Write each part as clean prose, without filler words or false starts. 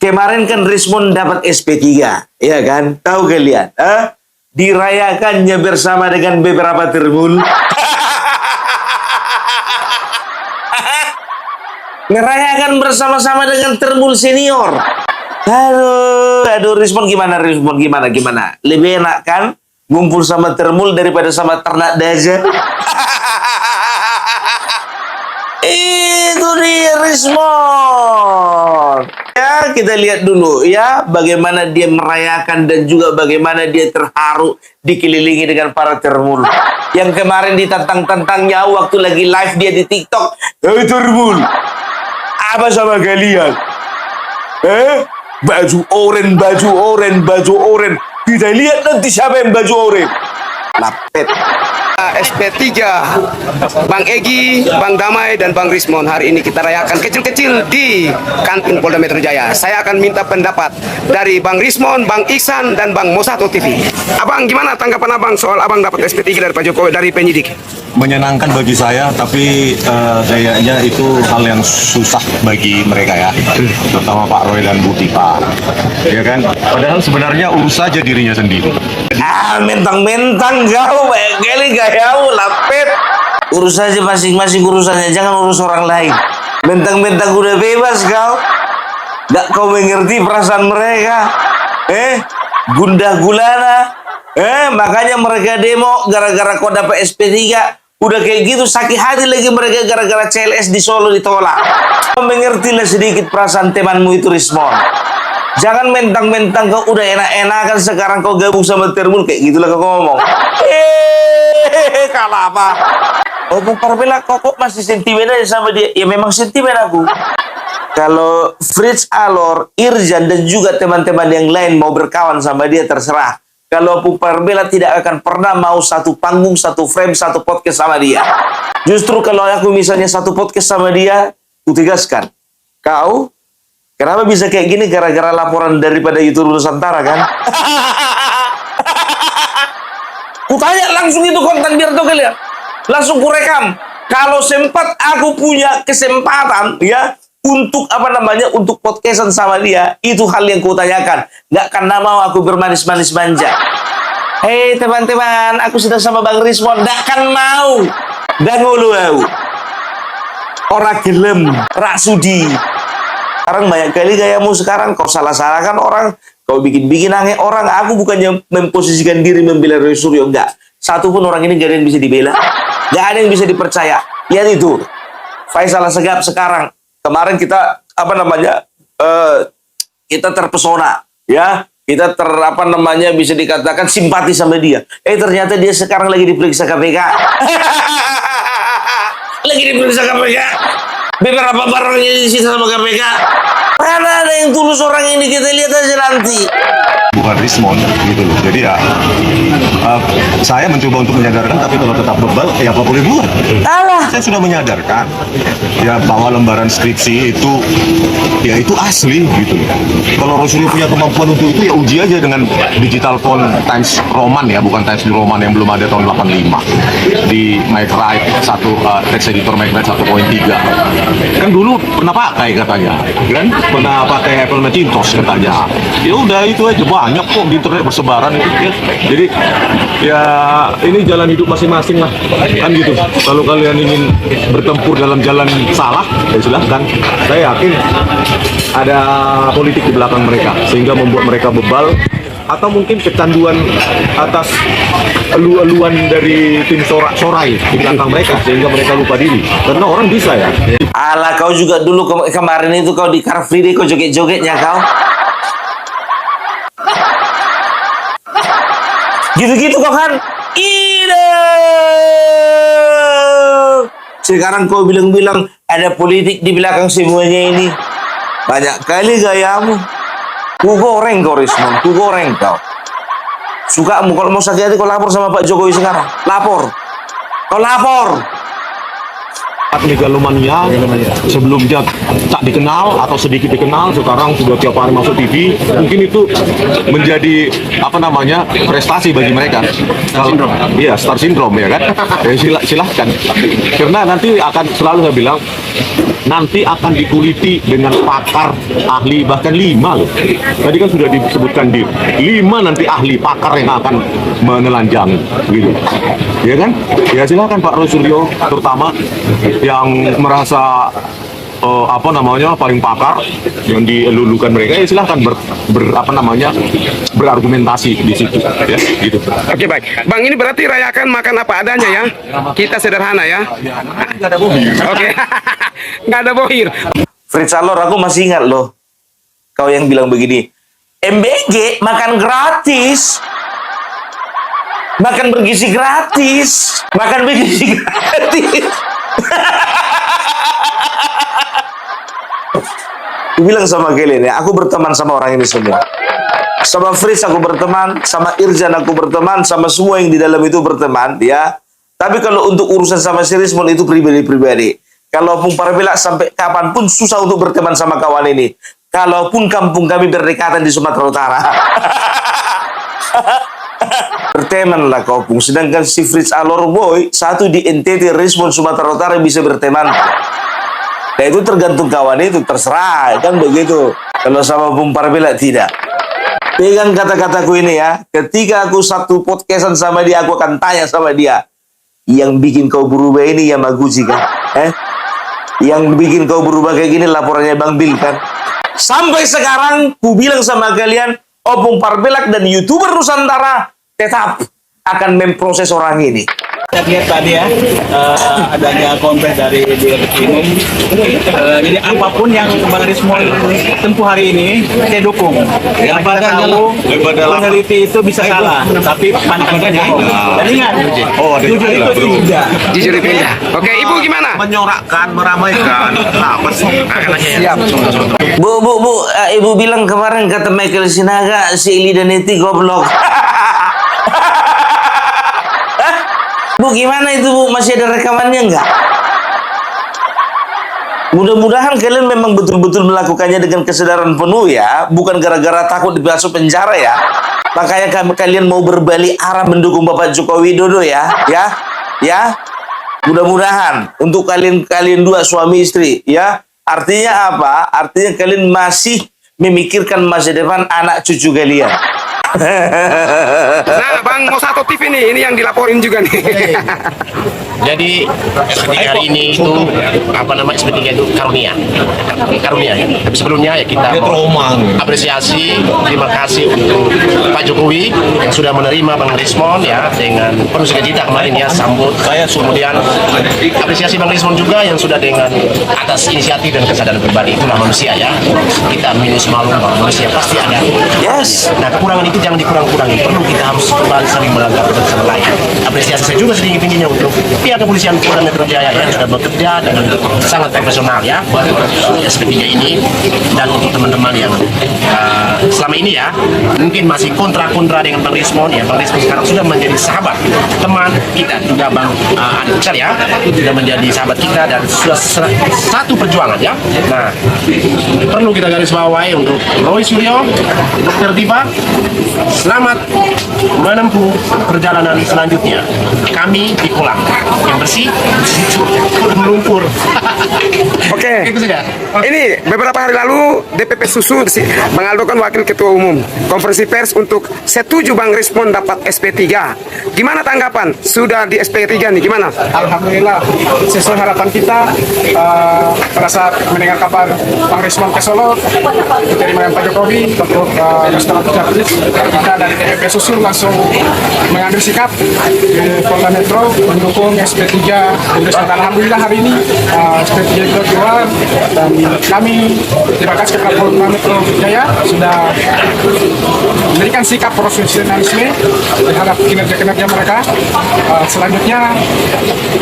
Kemarin kan Rismon dapat SP3, ya kan? Tahu kalian? Dirayakannya bersama dengan beberapa termul. Merayakan bersama-sama dengan termul senior. Aduh, Rismon gimana? Gimana? Lebih enak kan ngumpul sama termul daripada sama ternak daja? Itu dia Rismon. Ya, kita lihat dulu ya bagaimana dia merayakan dan juga bagaimana dia terharu dikelilingi dengan para termul. Yang kemarin ditantang-tantangnya waktu lagi live dia di TikTok. Hei termul, apa sama kalian? Baju oren. Kita lihat nanti siapa yang baju oren. Lapet. SP3, Bang Egy, Bang Damai, dan Bang Rismon. Hari ini kita rayakan kecil-kecil di kantin Polda Metro Jaya. Saya akan minta pendapat dari Bang Rismon, Bang Iksan, dan Bang Mosato TV. Abang, gimana tanggapan abang soal abang dapat SP3 dari Pak Jokowi dari penyidik? Menyenangkan bagi saya, tapi kayaknya itu hal yang susah bagi mereka ya, terutama Pak Roy dan Bu Tipa, ya kan? Padahal sebenarnya urus saja dirinya sendiri. Mentang-mentang kau kali gayamu lapet. Urus saja masing-masing urusannya, jangan urus orang lain. Mentang-mentang udah bebas kau, gak kau mengerti perasaan mereka. Gundah gulana. Makanya mereka demo gara-gara kau dapat SP3. Udah kayak gitu sakit hati lagi mereka gara-gara CLS di Solo ditolak. Mengertilah sedikit perasaan temanmu itu Rismon. Jangan mentang-mentang kau udah enak-enakan sekarang kau gabung sama termul kayak gitulah kau ngomong. Kalah apa? Bung Parbela kok masih sentimen aja sama dia? Ya memang sentimen aku. Kalau Fritz Alor, Irjan dan juga teman-teman yang lain mau berkawan sama dia terserah. Kalau Bung Parbela tidak akan pernah mau satu panggung, satu frame, satu podcast sama dia. Justru kalau aku misalnya satu podcast sama dia, kutegaskan. Kau, kenapa bisa kayak gini gara-gara laporan daripada YouTube Nusantara kan? Kutanya langsung itu konten biar tuh kalian. Langsung kurekam. Kalau sempat aku punya kesempatan ya untuk untuk podcastan sama dia, itu hal yang kutanyakan. Nggak karena mau aku bermanis-manis manja. Hei teman-teman, aku sudah sama Bang Rismon. Nggak kan mau. Dan ngulu orang gelem, rak sudi. Sekarang banyak kali gayamu sekarang kau salah-salahkan orang, kau bikin-bikin aneh orang. Aku bukannya memposisikan diri membela Roy Suryo, enggak. Satu pun orang ini gak ada yang bisa dibela, gak ada yang bisa dipercaya. Lihat itu, Faisal Assegaf sekarang. Kemarin kita kita terpesona, ya. Kita bisa dikatakan simpati sama dia. Ternyata dia sekarang lagi diperiksa KPK. Lagi diperiksa KPK. Beberapa barangnya disita sama KPK. Mana ada yang tulus orang ini, kita lihat aja nanti. Bukan Rismon gitu loh. Jadi ya saya mencoba untuk menyadarkan, tapi kalau tetap bebal ya apa boleh buat. Saya sudah menyadarkan ya bahwa lembaran skripsi itu ya itu asli gitu loh. Kalau Roy punya kemampuan untuk itu ya uji aja dengan digital font Times Roman ya, bukan Times New Roman yang belum ada tahun 85 di MicWrite text editor MicWrite 1.3. Kan dulu pernah pakai katanya, kan pernah pakai Apple Macintosh katanya. Ya udah itu aja, banyak kok di internet bersebaran itu ya. Jadi ya ini jalan hidup masing-masing lah kan gitu. Kalau kalian ingin bertempur dalam jalan salah ya silahkan. Saya yakin ada politik di belakang mereka sehingga membuat mereka bebal, atau mungkin kecanduan atas elu-eluan dari tim sorai di belakang mereka sehingga mereka lupa diri. Karena orang bisa ya. Alah, kau juga dulu kemarin itu kau di Car Free Day kau joget-jogetnya kau. Gitu-gitu kau kan. Sekarang kau bilang-bilang ada politik di belakang semuanya ini. Banyak kali gayamu. Ku goreng kau Rismon, ku goreng kau. Sukamu kalau mau sakit hati kau lapor sama Pak Jokowi sekarang. Lapor. Kau lapor. megalomania sebelumnya tak dikenal atau sedikit dikenal, sekarang sudah tiap hari masuk TV. Mungkin itu menjadi prestasi bagi mereka. Iya, star syndrome ya kan. Silahkan, karena nanti akan selalu saya bilang nanti akan dikuliti dengan pakar ahli, bahkan 5 loh. Tadi kan sudah disebutkan 5 nanti ahli pakar yang akan menelanjang gitu, ya kan? Ya silakan Pak Roy Suryo terutama yang merasa paling pakar yang dielulukan mereka, ya silahkan berargumentasi di situ ya gitu. Oke, baik Bang, ini berarti rayakan makan apa adanya ya, kita sederhana ya. Nggak ada bohir. Oke. Nggak ada bohir. Fritz Alor, aku masih ingat loh, kau yang bilang begini, MBG makan gratis, makan bergizi gratis, makan bergizi gratis. Aku bilang sama kalian ya, aku berteman sama orang ini semua. Sama Fritz aku berteman, sama Irjan aku berteman, sama semua yang di dalam itu berteman ya. Tapi kalau untuk urusan sama si Rismon itu pribadi-pribadi. Kalaupun Parabela sampai kapanpun susah untuk berteman sama kawan ini. Kalaupun kampung kami berdekatan di Sumatera Utara. Berteman lah kau pun. Sedangkan si Fritz Alor boy, satu di NTT, Rismon Sumatera Utara bisa berteman. Nah itu tergantung kawan itu, terserah kan begitu. Kalau sama Bung Parabela tidak. Pegang kata-kataku ini ya. Ketika aku satu podcastan sama dia, aku akan tanya sama dia, yang bikin kau berubah ini Yamaguchi kan? Yang bikin kau berubah kayak gini laporannya Bang Bil kan? Sampai sekarang ku bilang sama kalian, Opung Parabelak dan YouTuber Nusantara tetap akan memproses orang ini. Saya lihat tadi ya, adanya konten dari Direktur Umum. Jadi apapun yang Bang Rismon tempuh hari ini, saya dukung. Yang kita tahu, peneliti itu bisa salah, tapi pandangannya dan ingat, jujur itu tidak. Jujur itu ya. Oke, Ibu gimana? Menyorakkan, meramaikan, apa sih? Siap. Bu, Ibu bilang kemarin kata Michael Sinaga, si Ili dan Neti goblok. Bu, gimana itu Bu? Masih ada rekamannya nggak? Mudah-mudahan kalian memang betul-betul melakukannya dengan kesadaran penuh ya, bukan gara-gara takut masuk penjara ya. Makanya kalian mau berbalik arah mendukung Bapak Joko Widodo ya. Mudah-mudahan untuk kalian dua suami istri ya. Artinya apa? Artinya kalian masih memikirkan masa depan anak cucu kalian. Nah, Bang Mosato TV nih, ini yang dilaporin juga nih. Jadi SPT hari ini itu SPT itu karunia ya. Tapi sebelumnya ya kita mau apresiasi, terima kasih untuk Pak Jokowi yang sudah menerima Bang Rismon ya dengan penuh sukacita kemarin ya sambut. Kemudian apresiasi Bang Rismon juga yang sudah dengan atas inisiatif dan kesadaran pribadi, itulah manusia ya. Kita minus malu, manusia pasti ada. Yes. Nah kekurangan itu jangan dikurang-kurangin, perlu kita harus kembali saling melanggar satu sama lain. Apresiasi saya juga setinggi-tingginya untuk pihak kepolisian Polda Metro Jaya yang sudah bekerja dengan sangat profesional ya SPT-nya ini, dan untuk teman-teman yang selama ini ya mungkin masih kontra dengan Bang Rismon ya. Bang Rismon sekarang sudah menjadi sahabat teman kita juga, Bang Adi Pucal ya, sudah menjadi sahabat kita dan sudah satu perjuangan ya. Nah perlu kita garis bawahi untuk Roy Suryo, Dr. Diva, selamat menempuh perjalanan selanjutnya. Kami di kolam yang bersih, melumpur. Oke. Itu saja. Ini beberapa hari lalu DPP Susu Bang Aldo kan wakil ketua umum konferensi pers untuk setuju Bang Rismon dapat SP3. Gimana tanggapan? Sudah di SP3 nih, gimana? Alhamdulillah sesuai harapan kita. Pada saat mendengar kabar Bang Rismon ke Solo diterima dengan Pak Jokowi untuk restoratif justice, kita dari DPP Susul langsung mengambil sikap di Polda Metro mendukung SP3. Dan alhamdulillah hari ini SP3 itu keluar dan kami terima kasih kepada Polda Metro Jaya sudah memberikan sikap profesionalisme terhadap kinerja-kinerja mereka. Selanjutnya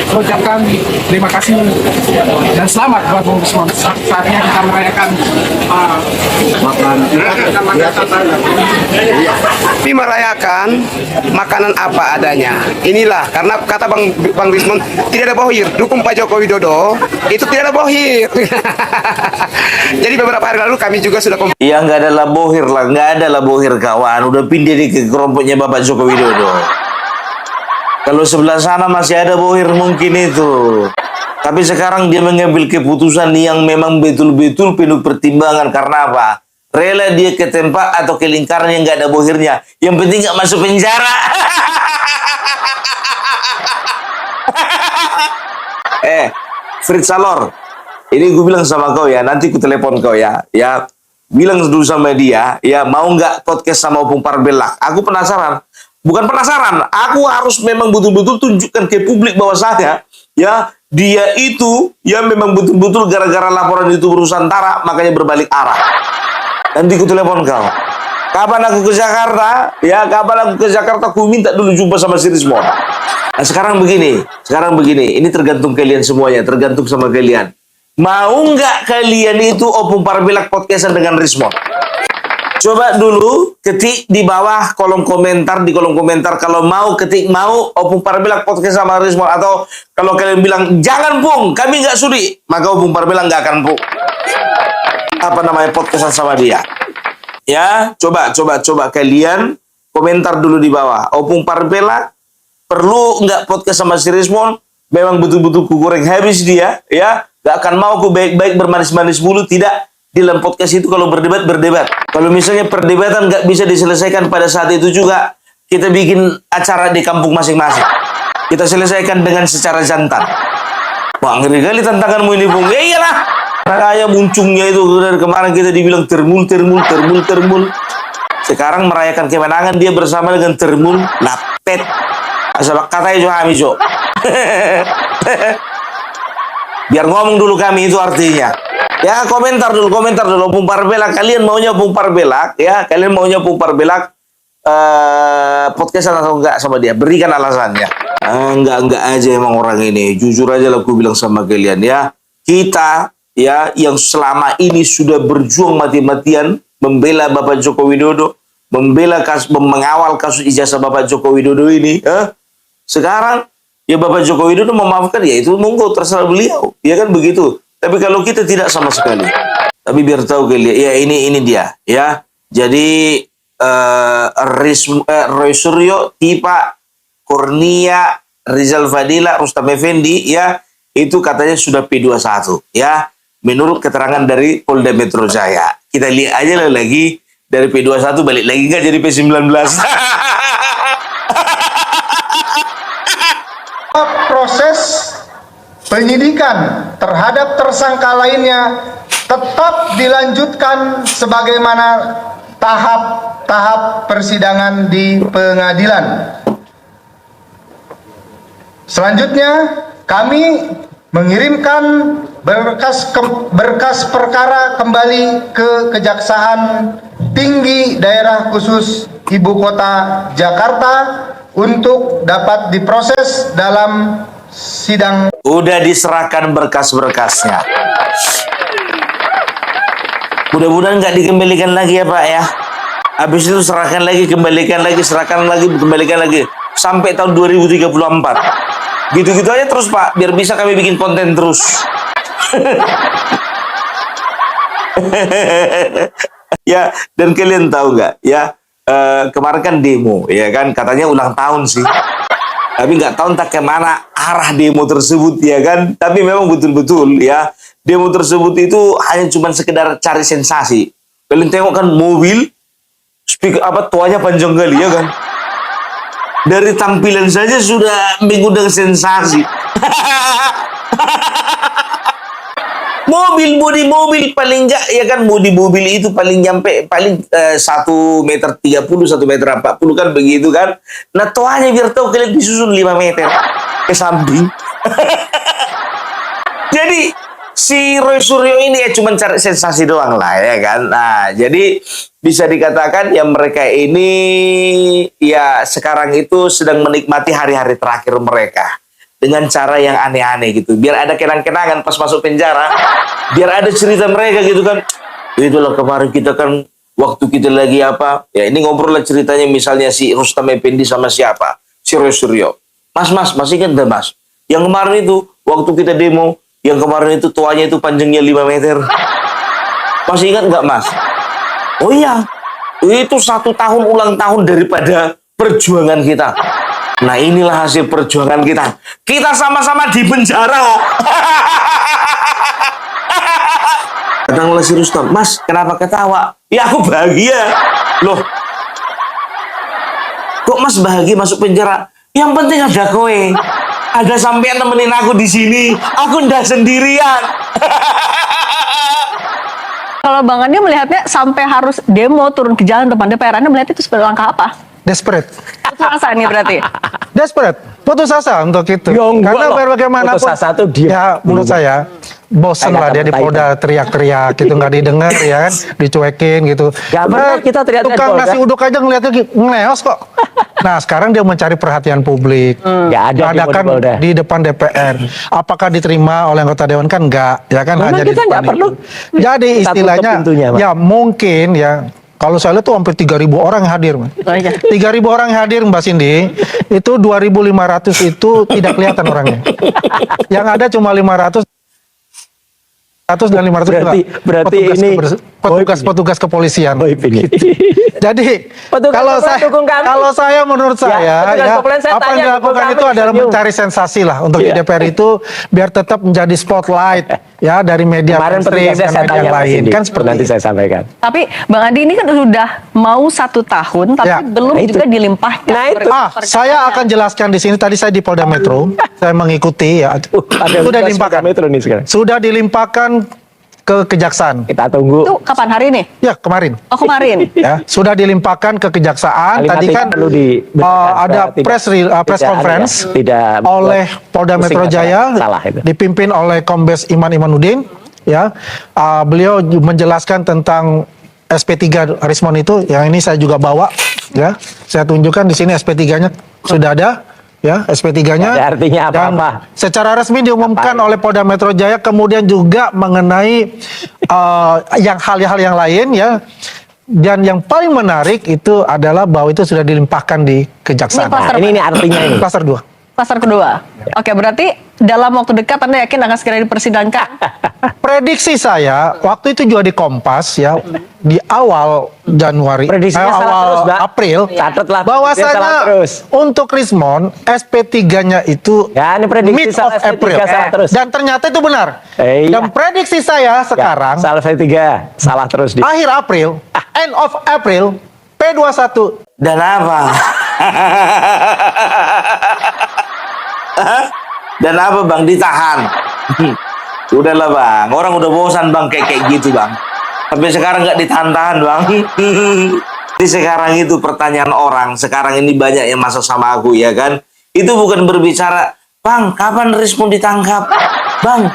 saya ucapkan terima kasih dan selamat buat Bung Rismon. Saatnya kita merayakan Kami merayakan makanan apa adanya. Inilah karena kata Bang Rismon tidak ada bohir. Dukung Pak Joko Widodo itu tidak ada bohir. Jadi beberapa hari lalu kami juga sudah Ya nggak ada lah bohir lah, nggak ada lah bohir kawan. Udah pindah di ke kelompoknya Bapak Joko Widodo. Kalau sebelah sana masih ada bohir mungkin itu. Tapi sekarang dia mengambil keputusan yang memang betul-betul penuh pertimbangan. Karena apa? Rela dia ke tempat atau ke lingkaran yang nggak ada bohirnya. Yang penting nggak masuk penjara. Fritz Salor, ini gue bilang sama kau ya, nanti ku telepon kau ya, bilang dulu sama dia, ya mau nggak podcast sama Opung Parbelak? Aku penasaran, bukan penasaran, aku harus memang betul-betul tunjukkan ke publik bahwasanya, ya dia itu, ya memang betul-betul gara-gara laporan itu Nusantara, makanya berbalik arah. Nanti ku telepon kau. Kapan aku ke Jakarta? Ya kapan aku ke Jakarta? Aku minta dulu jumpa sama si Rismon. Nah, sekarang begini, ini tergantung kalian semuanya, tergantung sama kalian. Mau nggak kalian itu Opung Parbelak podcastan dengan Rismon? Coba dulu ketik di bawah kolom komentar, kalau mau ketik mau Opung Parbelak podcast sama Rismon, atau kalau kalian bilang jangan Pung, kami nggak sudi, maka Opung Parbelak nggak akan Pung podcastan sama dia. Ya, coba kalian komentar dulu di bawah. Opung Parbelak perlu nggak podcast sama si Rismon? Memang betul-betul ku goreng habis dia, ya. Gak akan mau ku baik-baik bermanis-manis bulu, tidak. Di dalam podcast itu kalau berdebat. Kalau misalnya perdebatan nggak bisa diselesaikan pada saat itu juga, kita bikin acara di kampung masing-masing. Kita selesaikan dengan secara jantan. Wah, ngeri kali tantanganmu ini, Bung. Ya iyalah. Kayak muncungnya itu dari kemarin kita dibilang termul. Sekarang merayakan kemenangan dia bersama dengan termul lapet. Asal katanya juga kami, Jo. Biar ngomong dulu kami itu artinya. Ya, komentar dulu Opung Parbelak. Kalian maunya Opung Parbelak, ya? Kalian maunya Opung Parbelak podcastan atau enggak sama dia? Berikan alasannya. Enggak aja emang orang ini. Jujur aja lah aku bilang sama kalian ya. Kita ya yang selama ini sudah berjuang mati-matian membela Bapak Joko Widodo, mengawal kasus ijazah Bapak Joko Widodo ini, sekarang ya Bapak Joko Widodo memaafkan, ya itu monggo terserah beliau, ya kan begitu. Tapi kalau kita tidak sama sekali. Tapi biar tahu kalian, ya ini dia, ya. Jadi Roy Suryo, Tipa, Kurnia, Rizal Fadila, Rustam Effendi, ya itu katanya sudah P21, ya. Menurut keterangan dari Polda Metro Jaya. Kita lihat aja lah lagi dari P21 balik lagi nggak jadi P19. Proses penyidikan terhadap tersangka lainnya tetap dilanjutkan sebagaimana tahap-tahap persidangan di pengadilan. Selanjutnya kami mengirimkan berkas perkara kembali ke Kejaksaan Tinggi Daerah Khusus Ibu Kota Jakarta untuk dapat diproses dalam sidang. Udah diserahkan berkas-berkasnya. Mudah-mudahan nggak dikembalikan lagi ya Pak ya. Habis itu serahkan lagi, kembalikan lagi, serahkan lagi, kembalikan lagi. Sampai tahun 2034. Gitu-gitu aja terus Pak, biar bisa kami bikin konten terus. Ya, dan kalian tahu nggak ya, kemarin kan demo, ya kan, katanya ulang tahun sih. Tapi nggak tahu entah kemana arah demo tersebut, ya kan. Tapi memang betul-betul ya, demo tersebut itu hanya cuma sekedar cari sensasi. Kalian tengok kan mobil, speaker tuanya panjang kali, ya kan. Dari tampilan saja sudah mengundang sensasi. Bodi mobil paling enggak, ya kan, bodi mobil itu paling 1 meter 30, 1 meter 40 kan begitu kan. Nah toanya biar tahu kalian disusun 5 meter ke samping. Jadi si Roy Suryo ini ya cuma cari sensasi doang lah, ya kan. Nah jadi bisa dikatakan ya mereka ini ya sekarang itu sedang menikmati hari-hari terakhir mereka dengan cara yang aneh-aneh gitu, biar ada kenang-kenangan pas masuk penjara, biar ada cerita mereka gitu kan. Itulah kemarin kita kan waktu kita lagi apa, ya ini ngobrol lah ceritanya misalnya si Rustam Effendi sama siapa, si Roy Suryo. Mas, masih ingat gak mas? Yang kemarin itu, waktu kita demo, yang kemarin itu tuanya itu panjangnya 5 meter. Masih ingat gak mas? Oh iya, itu 1 tahun ulang tahun daripada perjuangan kita. Nah inilah hasil perjuangan kita. Kita sama-sama di penjara. Datanglah si Rustam, mas kenapa ketawa? Ya aku bahagia. Loh, kok mas bahagia masuk penjara? Yang penting ada kowe. Ada sampean nemenin aku di sini. Aku ndak sendirian. Kalau Bang Andi melihatnya sampai harus demo turun ke jalan depan DPR, Anda melihat itu sebagai langkah apa? Desperate. Putus asa nih berarti. Desperate. Putus asa untuk itu. Ya, enggak Karena loh. bagaimanapun. Putus asa tuh dia. Ya, menurut saya bosen Kayak lah dia di kata Polda teriak-teriak gitu, nggak didengar ya kan, dicuekin gitu. Nggak pernah kita teriak-teriak Tukang di Polda. nasi uduk aja ngeliatnya ngeleos kok. Nah sekarang dia mencari perhatian publik. Nggak ada di Adakan Polda. di depan DPR. Apakah diterima oleh anggota dewan kan enggak, ya kan Memang hanya di kita depan nggak perlu. itu. Jadi Kita tutup istilahnya pintunya, Pak. ya mungkin ya. Kalau saya lihat tuh hampir 3.000 orang yang hadir, Mas. Oh, iya. 3.000 orang yang hadir, Mbak Cindy. Itu 2.500 itu tidak kelihatan orangnya. Yang ada cuma 500 dan 500 Berarti ini petugas kepolisian. Boy, ini. Jadi Petugas dukung kami. kalau saya menurut saya petugas ya, kepolisian saya apa yang tanya, dilakukan dukung itu kami, adalah senyum. mencari sensasi lah untuk di Iya. DPR itu biar tetap menjadi spotlight ya dari media Kemarin mainstream petugasnya dan saya media tanya yang Mas lain Indi. kan seperti Nanti itu. saya sampaikan. Tapi Bang Andi ini kan sudah mau 1 tahun, tapi Ya. belum Nah, itu. juga dilimpahkan. Nah, itu. Saya akan jelaskan di sini. Tadi saya di Polda Metro, saya mengikuti ya. Ada Sudah tugas dilimpahkan. Metro nih sekarang. Sudah dilimpahkan ke kejaksaan. Kita tunggu. Itu kapan hari ini? Ya kemarin. Oh kemarin. Ya sudah dilimpahkan ke kejaksaan. Kalimat Tadi ini kan perlu dibenarkan ada supaya tidak- press tidak conference anu ya, tidak oleh membuat Polda pusing Metro Jaya salah itu. dipimpin oleh Kombes Iman Imanuddin. Ya, beliau menjelaskan tentang SP3 Rismon itu. Yang ini saya juga bawa. Ya, saya tunjukkan di sini SP3-nya sudah ada. Ya, SP3-nya. Ada artinya Dan apa-apa. secara resmi diumumkan oleh Polda Metro Jaya, kemudian juga mengenai yang hal-hal yang lain ya. Dan yang paling menarik itu adalah bahwa itu sudah dilimpahkan di kejaksaan. Ini kluster Ini artinya ini. Klaster 2. Pasar kedua. Oke, berarti dalam waktu dekat Anda yakin akan segera dipersidangkan? Prediksi saya waktu itu juga di Kompas ya di awal Januari, Prediksinya salah awal terus, Mbak. April, Catatlah, prediksinya salah bahwasanya terus. untuk Rismon SP3-nya itu Ya, ini prediksi mid of salah SP3 April. salah terus. Dan ternyata itu benar. Iya. Dan prediksi saya sekarang Salah saya 3. Salah terus di. akhir April, end of April, P21. Dan apa? Hah? Dan apa bang ditahan? Udahlah bang, orang udah bosan bang kayak gitu bang. Sampai sekarang nggak ditahan-tahan bang. Di sekarang itu pertanyaan orang. Sekarang ini banyak yang masuk sama aku ya kan. Itu bukan berbicara, bang kapan Rismon ditangkap? Bang,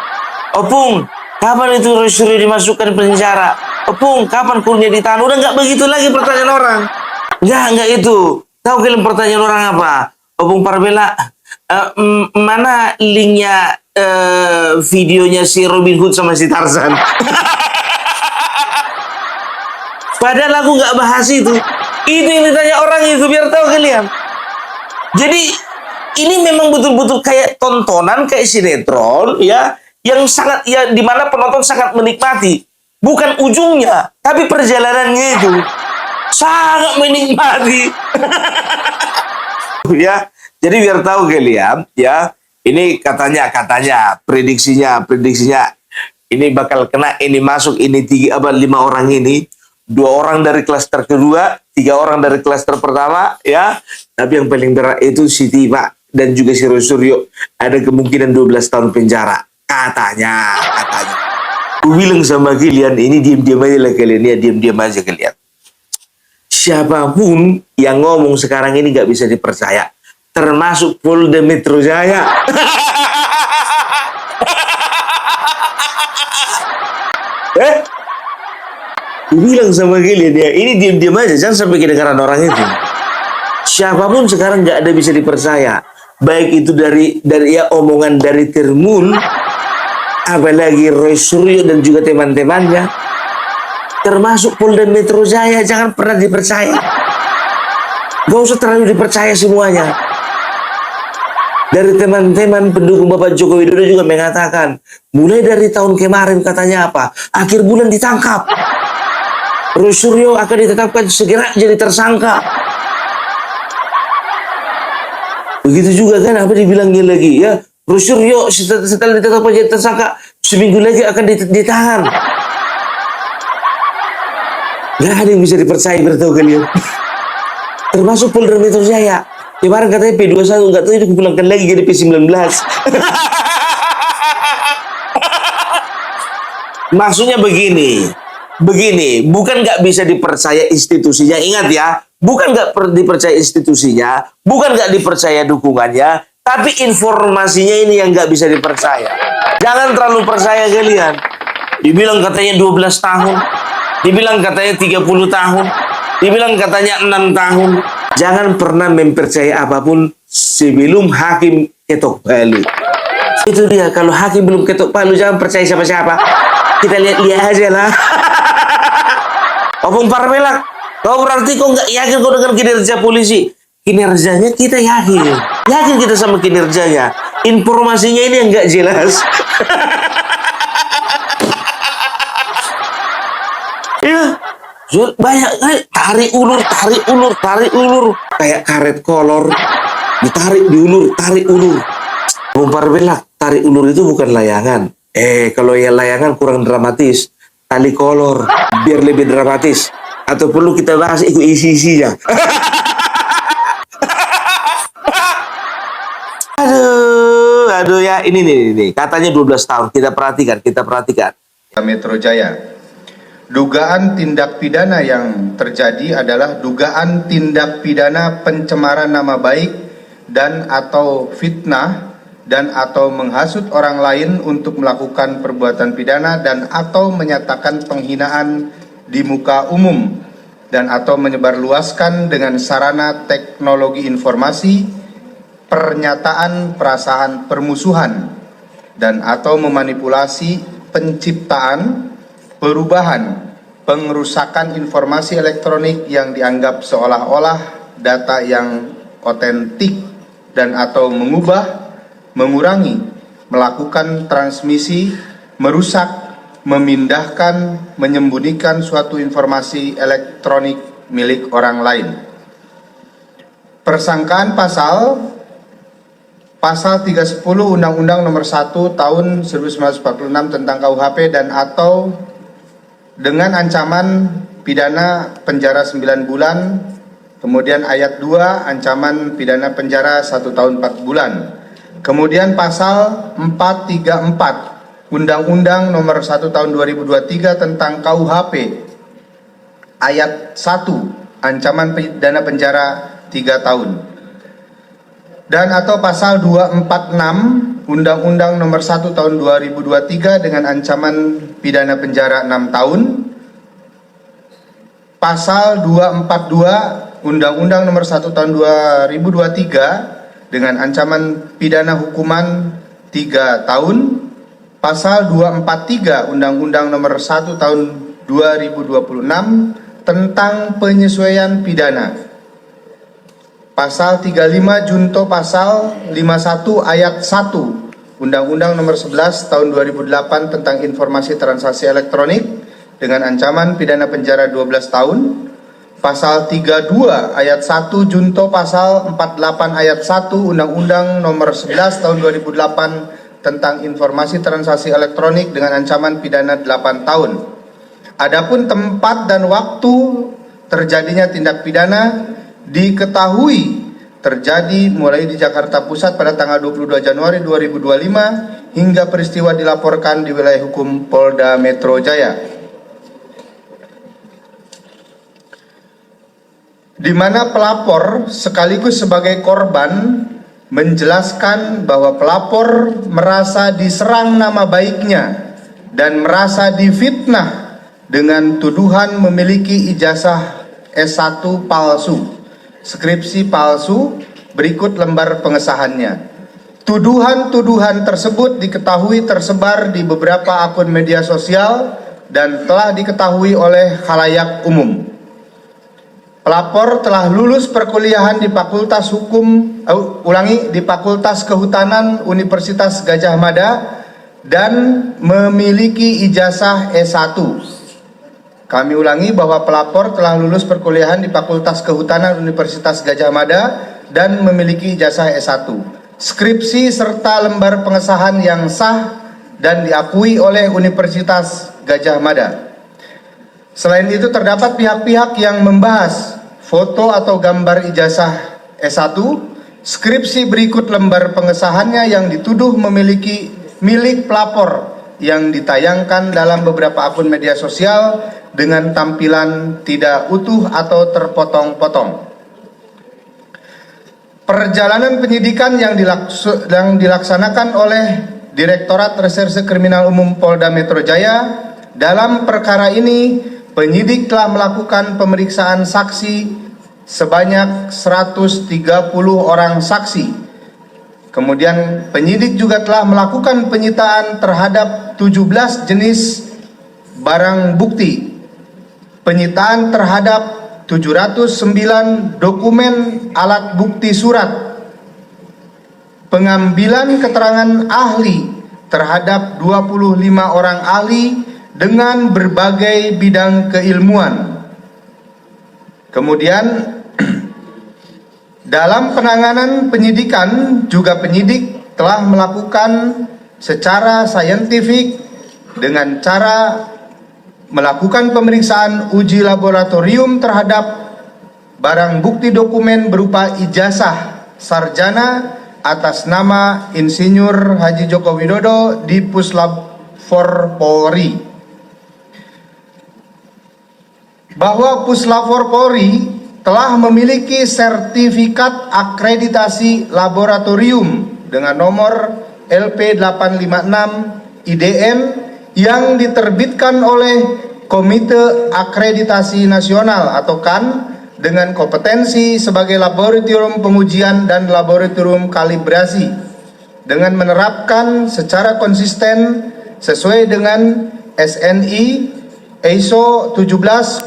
Opung, kapan itu Rismon dimasukkan penjara? Opung, kapan Kurnia ditahan? Udah nggak begitu lagi pertanyaan orang. Nggak itu. Tahu kalian pertanyaan orang apa? Opung Parbela, mana linknya videonya si Robin Hood sama si Tarzan? Padahal aku nggak bahas itu. Itu yang ditanya orang itu biar tahu kalian. Jadi ini memang betul-betul kayak tontonan, kayak sinetron ya, yang sangat ya dimana penonton sangat menikmati. Bukan ujungnya, tapi perjalanannya itu sangat menikmati. Ya, jadi biar tahu kalian ya, ini katanya prediksinya ini bakal kena, ini masuk, ini 5 orang ini, 2 orang dari klaster kedua, 3 orang dari klaster pertama ya. Tapi yang paling berat itu si Tima dan juga si Roy Suryo, ada kemungkinan 12 tahun penjara katanya. Gue bilang sama kalian, ini diam-diam aja lah kalian ya, diam-diam aja kalian. Siapapun yang ngomong sekarang ini gak bisa dipercaya, termasuk Polda Metro Jaya. Gue bilang sama kalian ya, ini diam-diam aja, jangan sampai kedengaran orang itu. Siapapun sekarang gak ada bisa dipercaya, baik itu dari ya omongan dari Termun, apalagi Roy Suryo dan juga teman-temannya. termasuk Polda Metro Jaya, jangan pernah dipercaya. Gak usah terlalu dipercaya semuanya. Dari teman-teman pendukung Bapak Joko Widodo juga mengatakan, mulai dari tahun kemarin katanya apa? Akhir bulan ditangkap. Roy Suryo akan ditetapkan segera jadi tersangka. Begitu juga kan apa dibilangnya lagi ya? Roy Suryo setelah ditetapkan jadi tersangka, seminggu lagi akan ditahan. Gak ada yang bisa dipercaya, bertahu kalian. Termasuk Polda Metro Jaya. Kemarin katanya P21, nggak tahu itu dipulangkan lagi jadi P19. Maksudnya begini, bukan nggak bisa dipercaya institusinya. Ingat ya, bukan nggak dipercaya institusinya, bukan nggak dipercaya dukungannya, tapi informasinya ini yang nggak bisa dipercaya. Jangan terlalu percaya kalian. Dibilang katanya 12 tahun, dibilang katanya 30 tahun, dibilang katanya 6 tahun. Jangan pernah mempercayai apapun sebelum hakim ketok palu. Itu dia, kalau hakim belum ketok palu jangan percaya siapa-siapa. Kita lihat-lihat aja lah. Opung Parmelak, kau berarti kau nggak yakin kau dengan kinerja polisi? Kinerjanya kita yakin. Yakin kita sama kinerjanya. Informasinya ini yang nggak jelas. Ya. Banyak tarik ulur kayak karet kolor, ditarik diulur, tarik ulur. Bongkar belak, tarik ulur itu bukan layangan. Kalau yang layangan kurang dramatis, tali kolor biar lebih dramatis. Atau perlu kita bahas itu isi-isinya. aduh ya, ini katanya 12 tahun. Kita perhatikan. Metro Jaya. Dugaan tindak pidana yang terjadi adalah dugaan tindak pidana pencemaran nama baik dan atau fitnah dan atau menghasut orang lain untuk melakukan perbuatan pidana dan atau menyatakan penghinaan di muka umum dan atau menyebarluaskan dengan sarana teknologi informasi pernyataan perasaan permusuhan dan atau memanipulasi penciptaan, perubahan, pengerusakan informasi elektronik yang dianggap seolah-olah data yang otentik dan atau mengubah, mengurangi, melakukan transmisi, merusak, memindahkan, menyembunyikan suatu informasi elektronik milik orang lain. Persangkaan pasal 310 Undang-Undang Nomor 1 Tahun 1946 tentang KUHP dan atau dengan ancaman pidana penjara 9 bulan, kemudian ayat 2 ancaman pidana penjara 1 tahun 4 bulan. Kemudian pasal 434 Undang-Undang Nomor 1 Tahun 2023 tentang KUHP ayat 1 ancaman pidana penjara 3 tahun. Dan atau pasal 246 Undang-Undang Nomor 1 Tahun 2023 dengan ancaman pidana penjara 6 tahun. Pasal 242 Undang-Undang Nomor 1 Tahun 2023 dengan ancaman pidana hukuman 3 tahun. Pasal 243 Undang-Undang Nomor 1 Tahun 2026 tentang penyesuaian pidana. Pasal 35 junto pasal 51 ayat 1 Undang-Undang Nomor 11 Tahun 2008 tentang informasi transaksi elektronik dengan ancaman pidana penjara 12 tahun. Pasal 32 ayat 1 junto pasal 48 ayat 1 Undang-Undang Nomor 11 Tahun 2008 tentang informasi transaksi elektronik dengan ancaman pidana 8 tahun. Adapun tempat dan waktu terjadinya tindak pidana diketahui terjadi mulai di Jakarta Pusat pada tanggal 22 Januari 2025 hingga peristiwa dilaporkan di wilayah hukum Polda Metro Jaya, di mana pelapor sekaligus sebagai korban menjelaskan bahwa pelapor merasa diserang nama baiknya dan merasa difitnah dengan tuduhan memiliki ijazah S1 palsu, skripsi palsu, berikut lembar pengesahannya. Tuduhan-tuduhan tersebut diketahui tersebar di beberapa akun media sosial dan telah diketahui oleh khalayak umum. Pelapor telah lulus perkuliahan di Fakultas di Fakultas Kehutanan Universitas Gadjah Mada dan memiliki ijazah S1. Kami ulangi bahwa pelapor telah lulus perkuliahan di Fakultas Kehutanan Universitas Gadjah Mada dan memiliki ijazah S1. Skripsi serta lembar pengesahan yang sah dan diakui oleh Universitas Gadjah Mada. Selain itu terdapat pihak-pihak yang membahas foto atau gambar ijazah S1, skripsi berikut lembar pengesahannya yang dituduh memiliki milik pelapor yang ditayangkan dalam beberapa akun media sosial dengan tampilan tidak utuh atau terpotong-potong. Perjalanan penyidikan yang dilaksanakan oleh Direktorat Reserse Kriminal Umum Polda Metro Jaya dalam perkara ini, penyidik telah melakukan pemeriksaan saksi sebanyak 130 orang saksi. Kemudian penyidik juga telah melakukan penyitaan terhadap 17 jenis barang bukti, penyitaan terhadap 709 dokumen alat bukti surat, pengambilan keterangan ahli terhadap 25 orang ahli dengan berbagai bidang keilmuan. Kemudian dalam penanganan penyidikan juga penyidik telah melakukan secara saintifik dengan cara melakukan pemeriksaan uji laboratorium terhadap barang bukti dokumen berupa ijazah sarjana atas nama Insinyur Haji Joko Widodo di Puslap 4 Polri. Bahwa Puslap 4 Polri telah memiliki sertifikat akreditasi laboratorium dengan nomor LP856 IDN yang diterbitkan oleh Komite Akreditasi Nasional atau KAN dengan kompetensi sebagai laboratorium pengujian dan laboratorium kalibrasi dengan menerapkan secara konsisten sesuai dengan SNI ISO 17025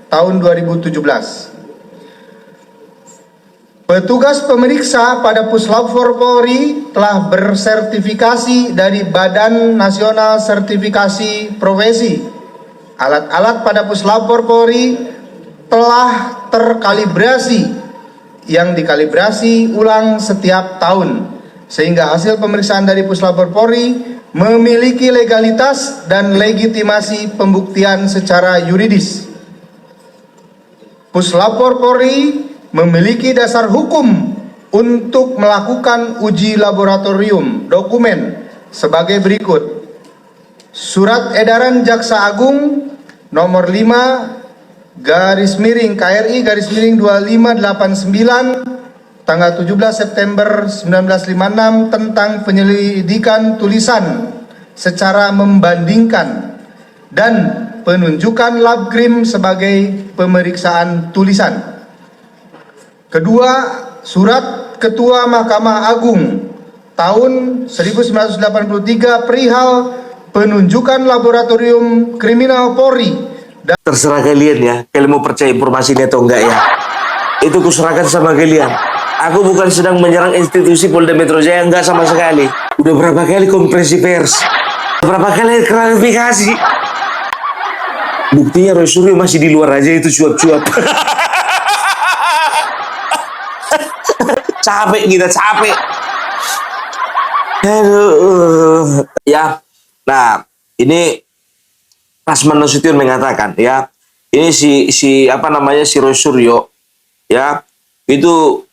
tahun 2017. Petugas pemeriksa pada Puslap 4 Polri telah bersertifikasi dari Badan Nasional Sertifikasi Profesi. Alat-alat pada Puslap 4 Polri telah terkalibrasi yang dikalibrasi ulang setiap tahun, sehingga hasil pemeriksaan dari Puslap 4 Polri memiliki legalitas dan legitimasi pembuktian secara yuridis. Puslap 4 Polri memiliki dasar hukum untuk melakukan uji laboratorium dokumen sebagai berikut. Surat edaran Jaksa Agung nomor 5 KRI/2589 tanggal 17 September 1956 tentang penyelidikan tulisan secara membandingkan dan penunjukan Labkrim sebagai pemeriksaan tulisan. Kedua, surat Ketua Mahkamah Agung tahun 1983 perihal penunjukan laboratorium kriminal Polri. Terserah kalian ya, kalian mau percaya informasi ini atau enggak ya. Itu kuserahkan sama kalian. Aku bukan sedang menyerang institusi Polda Metro Jaya, enggak sama sekali. Udah berapa kali konferensi pers, berapa kali klarifikasi. Buktinya Roy Suryo masih di luar aja itu cuap-cuap. Capek kita, capek. Aduh. Ya, nah ini Rasman Nasution mengatakan ya, ini si Roy Suryo ya, itu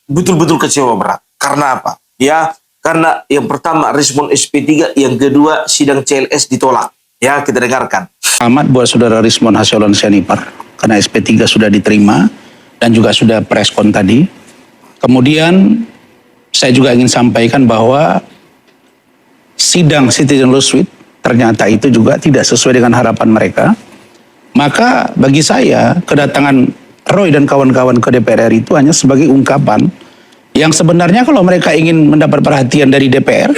betul-betul kecewa berat. Karena apa? Ya, karena yang pertama respon SP3, yang kedua sidang CLS ditolak. Ya, kita dengarkan. Selamat buat saudara Rismon Hasyaulon Sianipar, karena SP3 sudah diterima dan juga sudah preskon tadi. Kemudian saya juga ingin sampaikan bahwa sidang Citizen Lawsuit ternyata itu juga tidak sesuai dengan harapan mereka. Maka bagi saya kedatangan Roy dan kawan-kawan ke DPR RI itu hanya sebagai ungkapan yang sebenarnya kalau mereka ingin mendapat perhatian dari DPR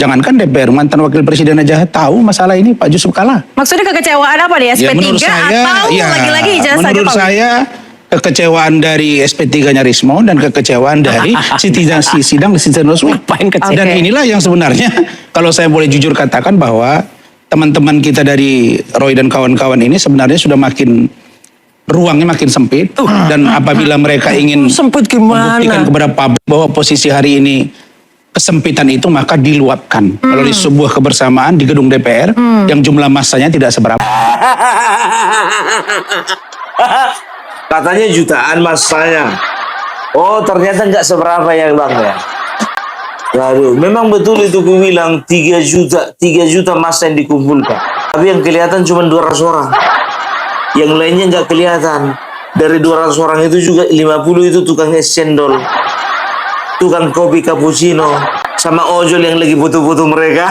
Jangankan DPR, mantan wakil presiden aja tahu masalah ini Pak Yusuf Kalla. Maksudnya kekecewaan apa nih? SP3 atau lagi-lagi ijazah menurut Jokowi? saya kekecewaan dari SP3-nya Rismon dan kekecewaan dari sidang Rosuwi. Dan inilah yang sebenarnya kalau saya boleh jujur katakan bahwa teman-teman kita dari Roy dan kawan-kawan ini sebenarnya sudah ruangnya makin sempit, dan apabila mereka ingin Sempit gimana? membuktikan kepada publik bahwa posisi hari ini kesempitan itu, maka diluapkan melalui sebuah kebersamaan di gedung DPR yang jumlah massanya tidak seberapa. Katanya jutaan massanya. Oh, ternyata nggak seberapa ya Bang ya. Waduh, memang betul itu ku bilang 3 juta massa yang dikumpulkan. Tapi yang kelihatan cuma 200 orang. Yang lainnya nggak kelihatan. Dari 200 orang itu juga 50 itu tukang es cendol, tukang kopi cappuccino, sama ojol yang lagi foto-foto mereka.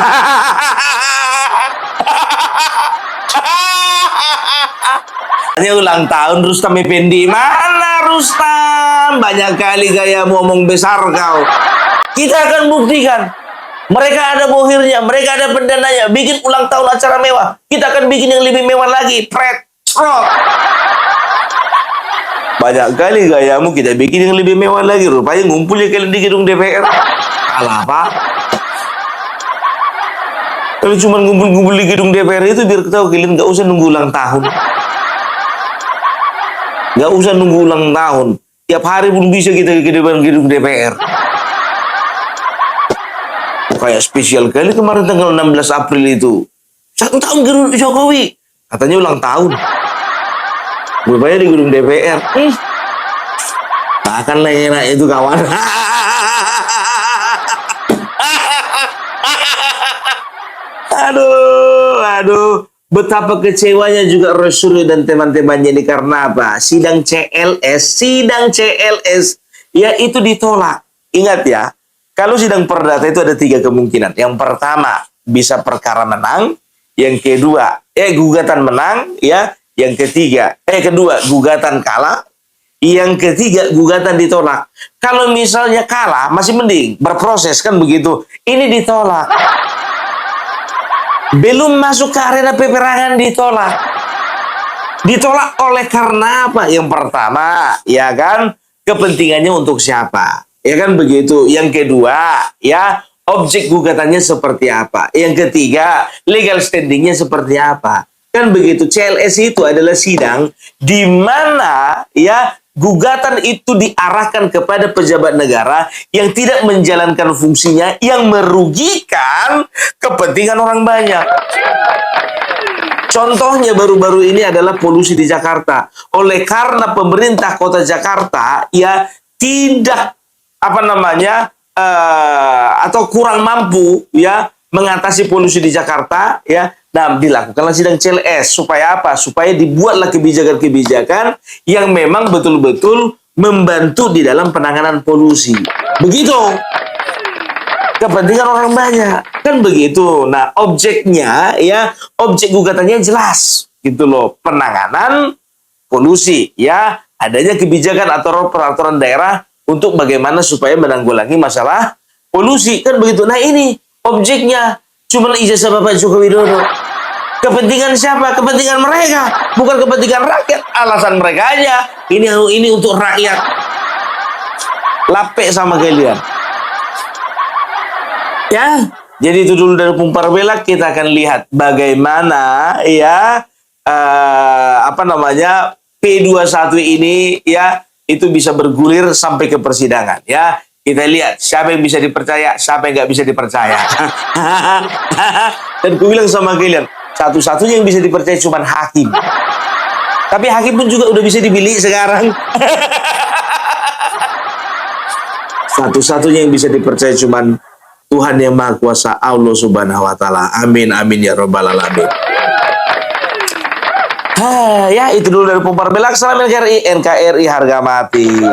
Hanya ulang tahun Rustam Effendi. Mana Rustam? Banyak kali gaya ngomong besar kau. Kita akan buktikan. Mereka ada bohirnya, mereka ada pendananya. Bikin ulang tahun acara mewah. Kita akan bikin yang lebih mewah lagi. Banyak kali gayamu, kita bikin yang lebih mewah lagi. Rupanya ngumpulnya kalian di gedung DPR. Alah Pak. Kalau cuma ngumpul-ngumpul di gedung DPR itu biar ketahui kalian gak usah nunggu ulang tahun. Gak usah nunggu ulang tahun. Tiap hari pun bisa kita ke depan gedung DPR. Kayak spesial kali kemarin tanggal 16 April itu. 1 tahun gedung Jokowi. Katanya ulang tahun. Rupanya di gedung DPR. Tak akan enak itu kawan. Aduh. Betapa kecewanya juga Rasul dan teman-temannya ini karena apa? Sidang CLS ya itu ditolak. Ingat ya, kalau sidang perdata itu ada 3 kemungkinan. Yang pertama bisa perkara menang, yang kedua gugatan menang, ya. Yang kedua gugatan kalah, yang ketiga gugatan ditolak. Kalau misalnya kalah masih mending berproses kan begitu. Ini ditolak. Belum masuk ke arena peperangan ditolak. Ditolak oleh karena apa? Yang pertama, ya kan, kepentingannya untuk siapa? Ya kan begitu. Yang kedua, ya, objek gugatannya seperti apa? Yang ketiga, legal standingnya seperti apa? Kan begitu. CLS itu adalah sidang di mana ya gugatan itu diarahkan kepada pejabat negara yang tidak menjalankan fungsinya, yang merugikan kepentingan orang banyak. Contohnya baru-baru ini adalah polusi di Jakarta. Oleh karena pemerintah kota Jakarta ya tidak atau kurang mampu ya mengatasi polusi di Jakarta ya. Nah, dilakukanlah sidang CLS supaya apa? Supaya dibuatlah kebijakan-kebijakan yang memang betul-betul membantu di dalam penanganan polusi. Begitu. Kepentingan orang banyak. Kan begitu. Nah, objeknya ya, objek gugatannya jelas. Gitu loh. Penanganan polusi ya, adanya kebijakan atau peraturan daerah untuk bagaimana supaya menanggulangi masalah polusi. Kan begitu. Nah, ini objeknya cuma ijazah Bapak Joko Widodo. Kepentingan siapa? Kepentingan mereka, bukan kepentingan rakyat. Alasan mereka aja. Ini untuk rakyat. Lapek sama kalian. Ya, jadi itu dulu dari Pumpar Belak. Kita akan lihat bagaimana ya P21 ini ya itu bisa bergulir sampai ke persidangan ya. Kita lihat siapa yang bisa dipercaya, siapa yang nggak bisa dipercaya. Dan aku bilang sama kalian, satu-satunya yang bisa dipercaya cuma hakim. Tapi hakim pun juga udah bisa dipilih sekarang. Satu-satunya yang bisa dipercaya cuma Tuhan yang Maha Kuasa, Allah Subhanahu wa Ta'ala. Amin, amin ya Rabbal Alamin. Ya, itu dulu dari Pumpar Belak. Salam NKRI harga mati.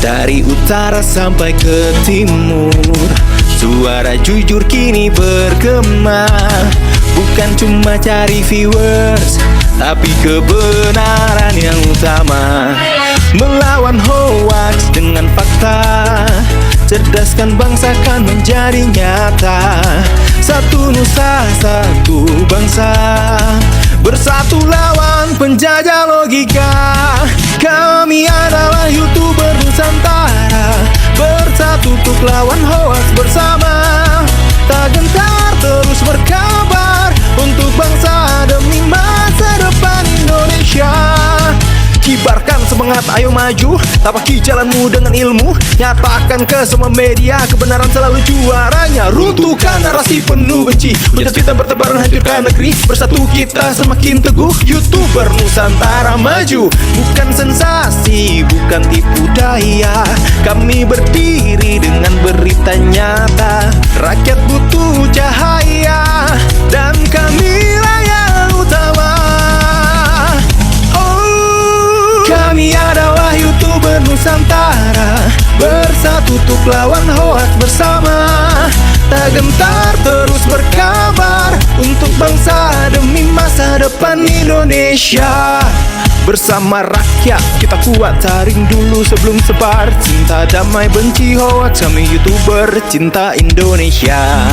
Dari utara sampai ke timur, Suara jujur kini bergema, bukan cuma cari viewers, tapi kebenaran yang utama. Melawan hoax dengan fakta, cerdaskan bangsa kan menjadi nyata. Satu nusa, satu bangsa, bersatu lawan penjajah logika. Kami adalah YouTuber Nusantara, bersatu untuk lawan hoax bersama. Tak gentar terus berkabar untuk bangsa demi masa depan Indonesia. Kibarkan semangat, ayo maju, tapaki jalanmu dengan ilmu. Nyatakan ke semua media, kebenaran selalu juaranya. Runtuhkan narasi penuh benci, hujat fitnah bertebaran, hancurkan negeri. Bersatu kita semakin teguh, YouTuber Nusantara maju. Bukan sensasi, bukan tipu daya, kami berdiri dengan berita nyata. Rakyat butuh cahaya, dan kamilah yang utama. Kami adalah YouTuber Nusantara, bersatu untuk lawan hoax bersama. Tak gentar terus berkabar untuk bangsa demi masa depan Indonesia. Bersama rakyat kita kuat, saring dulu sebelum sebar. Cinta damai benci hoax, kami YouTuber cinta Indonesia.